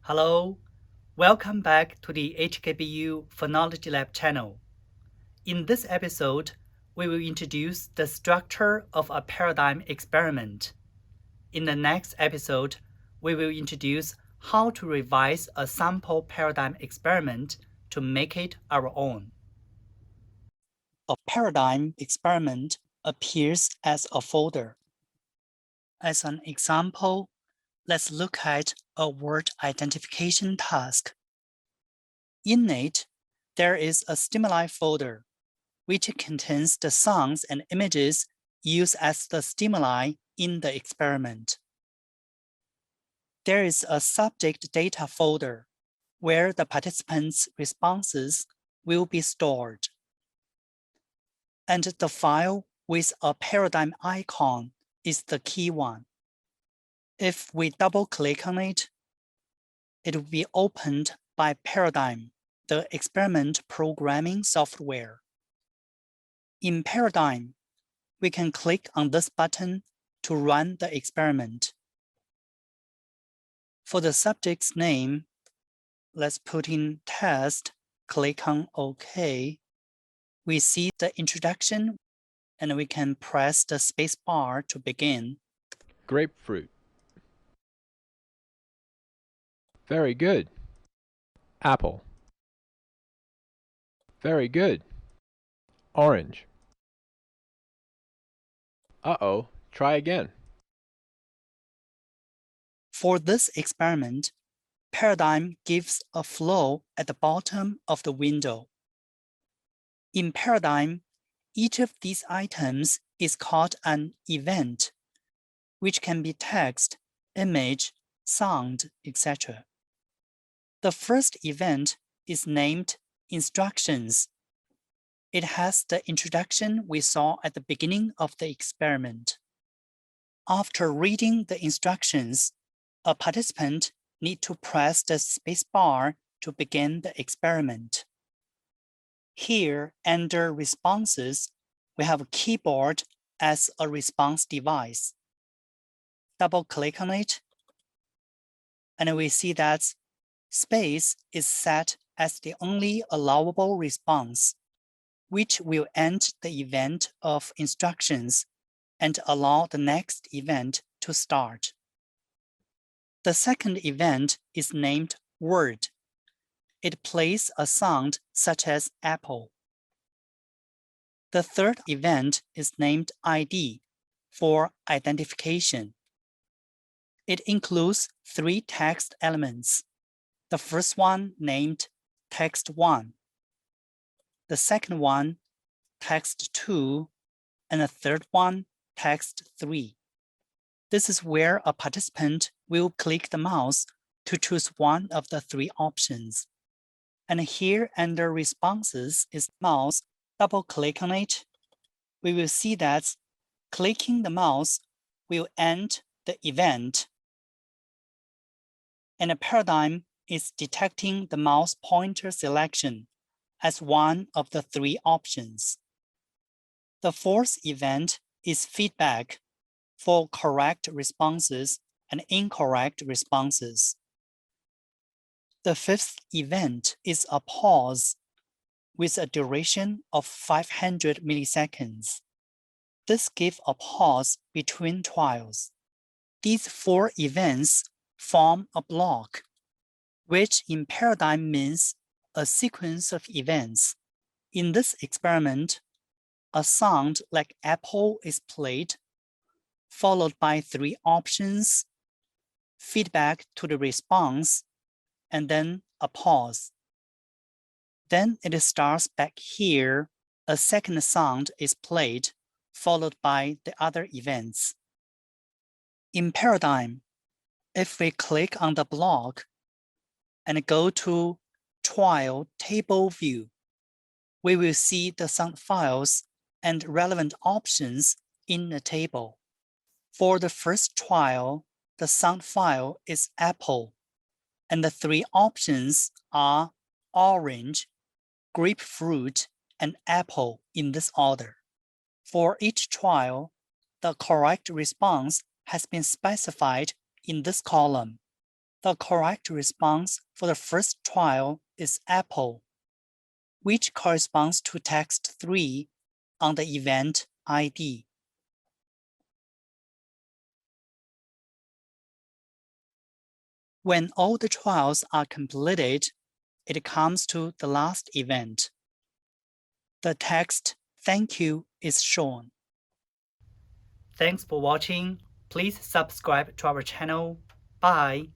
Hello, welcome back to the HKBU Phonology Lab channel. In this episode, we will introduce the structure of a paradigm experiment. In the next episode, we will introduce how to revise a sample paradigm experiment to make it our own. A paradigm experiment appears as a folder. As an example, let's look at a word identification task. In it, there is a stimuli folder, which contains the sounds and images used as the stimuli in the experiment. There is a subject data folder, where the participants' responses will be stored. And the file with a paradigm icon is the key one. If we double-click on it, it will be opened by Paradigm, the experiment programming software. In Paradigm, we can click on this button to run the experiment. For the subject's name, let's put in test, click on OK. We see the introduction, and we can press the space bar to begin. Grapefruit. Very good. Apple. Very good. Orange. Uh-oh, try again. For this experiment, Paradigm gives a flow at the bottom of the window. In Paradigm, each of these items is called an event, which can be text, image, sound, etc. The first event is named Instructions. It has the introduction we saw at the beginning of the experiment. After reading the instructions, a participant needs to press the spacebar to begin the experiment. Here, under Responses, we have a keyboard as a response device. Double-click on it, and we see that space is set as the only allowable response, which will end the event of instructions and allow the next event to start. The second event is named Word. It plays a sound such as apple. The third event is named ID for identification. It includes 3 text elements. The first one named text 1, the second one text 2, and the third one text 3. This is where a participant will click the mouse to choose one of the 3 options. And here under Responses is mouse. Double-click on it. We will see that clicking the mouse will end the event. And the Paradigm is detecting the mouse pointer selection as one of the 3 options. The fourth event is feedback for correct responses and incorrect responses. The fifth event is a pause with a duration of 500 milliseconds. This gives a pause between trials. These 4 events form a block, which in Paradigm means a sequence of events. In this experiment, a sound like apple is played, followed by 3 options, feedback to the response, and then a pause. Then it starts back here. A second sound is played, followed by the other events. In Paradigm, if we click on the block and go to Trial Table View, we will see the sound files and relevant options in the table. For the first trial, the sound file is apple, and the 3 options are orange, grapefruit, and apple in this order. For each trial, the correct response has been specified in this column. The correct response for the first trial is apple, which corresponds to text 3 on the event ID. When all the trials are completed, it comes to the last event. The text "Thank you" is shown. Thanks for watching. Please subscribe to our channel. Bye.